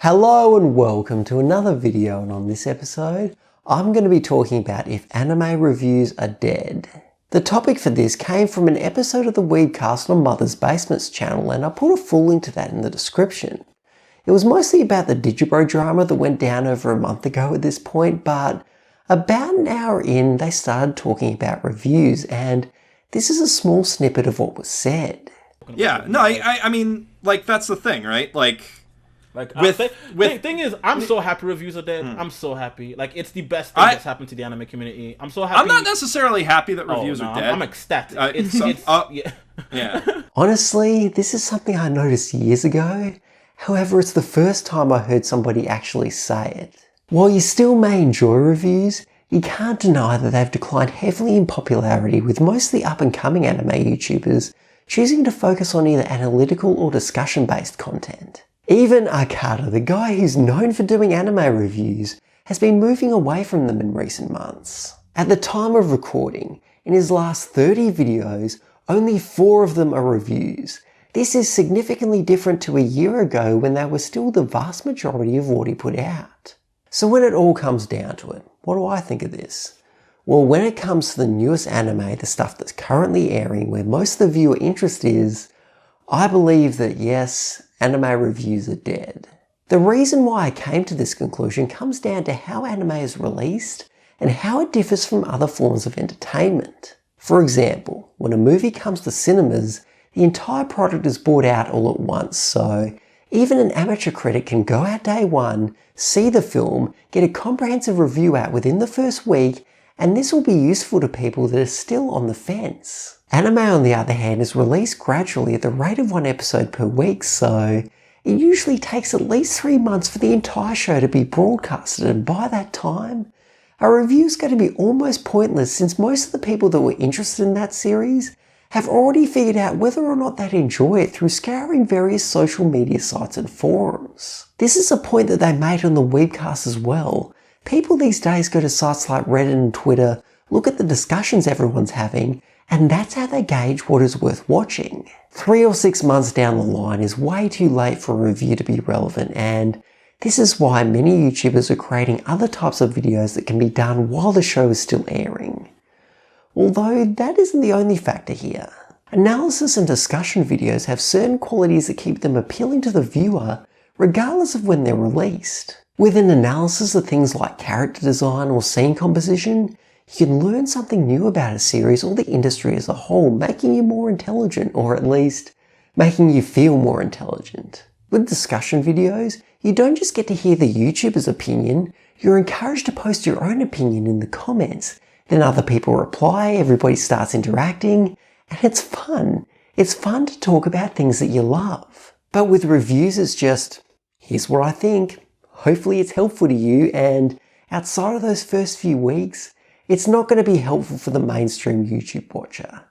Hello and welcome to another video, and on this episode I'm going to be talking about if anime reviews are dead. The topic for this came from an episode of the Weebcast on Mother's Basement's channel, and I put a full link to that in the description. It was mostly about the Digibro drama that went down over a month ago at this point, but about an hour in they started talking about reviews, and this is a small snippet of what was said. Yeah, no, I mean, like, that's the thing, right? Thing is, I'm so happy reviews are dead. I'm so happy. Like, it's the best thing that's happened to the anime community. I'm so happy. I'm not necessarily happy that reviews are dead. I'm ecstatic. Yeah. Honestly, this is something I noticed years ago. However, it's the first time I heard somebody actually say it. While you still may enjoy reviews, you can't deny that they've declined heavily in popularity, with most of the up-and-coming anime YouTubers choosing to focus on either analytical or discussion-based content. Even Arcada, the guy who's known for doing anime reviews, has been moving away from them in recent months. At the time of recording, in his last 30 videos, only 4 of them are reviews. This is significantly different to a year ago when they were still the vast majority of what he put out. So when it all comes down to it, what do I think of this? Well, when it comes to the newest anime, the stuff that's currently airing, where most of the viewer interest is, I believe that yes, anime reviews are dead. The reason why I came to this conclusion comes down to how anime is released and how it differs from other forms of entertainment. For example, when a movie comes to cinemas, the entire product is brought out all at once, so even an amateur critic can go out day one, see the film, get a comprehensive review out within the first week, and this will be useful to people that are still on the fence. Anime, on the other hand, is released gradually at the rate of 1 episode per week, so it usually takes at least 3 months for the entire show to be broadcasted, and by that time, a review is going to be almost pointless, since most of the people that were interested in that series have already figured out whether or not they'd enjoy it through scouring various social media sites and forums. This is a point that they made on the Weebcast as well. People these days go to sites like Reddit and Twitter, look at the discussions everyone's having, and that's how they gauge what is worth watching. 3 or 6 months down the line is way too late for a review to be relevant, and this is why many YouTubers are creating other types of videos that can be done while the show is still airing. Although that isn't the only factor here. Analysis and discussion videos have certain qualities that keep them appealing to the viewer regardless of when they're released. With an analysis of things like character design or scene composition, you can learn something new about a series or the industry as a whole, making you more intelligent, or at least making you feel more intelligent. With discussion videos, you don't just get to hear the YouTuber's opinion, you're encouraged to post your own opinion in the comments. Then other people reply, everybody starts interacting, and it's fun. It's fun to talk about things that you love. But with reviews, it's just, here's what I think, hopefully it's helpful to you, and outside of those first few weeks, it's not going to be helpful for the mainstream YouTube watcher.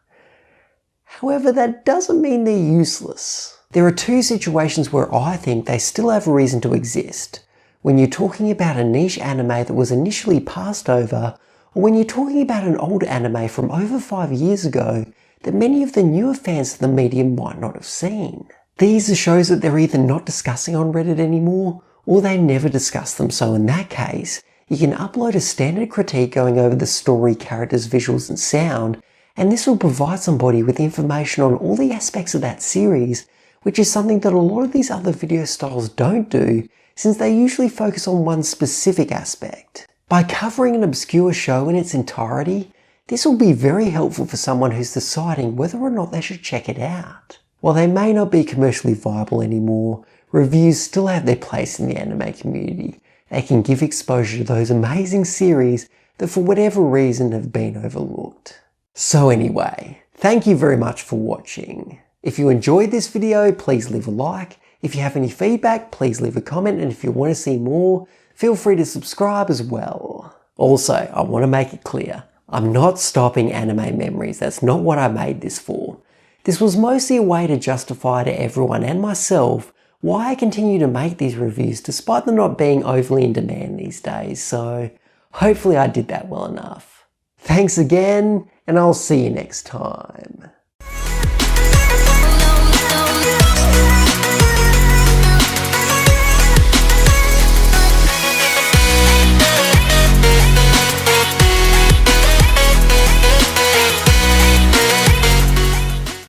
However, that doesn't mean they're useless. There are 2 situations where I think they still have a reason to exist. When you're talking about a niche anime that was initially passed over, or when you're talking about an old anime from over 5 years ago that many of the newer fans of the medium might not have seen. These are shows that they're either not discussing on Reddit anymore, or they never discuss them, so in that case, you can upload a standard critique going over the story, characters, visuals and sound, and this will provide somebody with information on all the aspects of that series, which is something that a lot of these other video styles don't do, since they usually focus on one specific aspect. By covering an obscure show in its entirety, this will be very helpful for someone who's deciding whether or not they should check it out. While they may not be commercially viable anymore, reviews still have their place in the anime community. They can give exposure to those amazing series that for whatever reason have been overlooked. So anyway, thank you very much for watching. If you enjoyed this video, please leave a like. If you have any feedback, please leave a comment, and if you want to see more, feel free to subscribe as well. Also, I want to make it clear, I'm not stopping anime memories. That's not what I made this for. This was mostly a way to justify to everyone and myself why I continue to make these reviews despite them not being overly in demand these days, so hopefully I did that well enough. Thanks again, and I'll see you next time.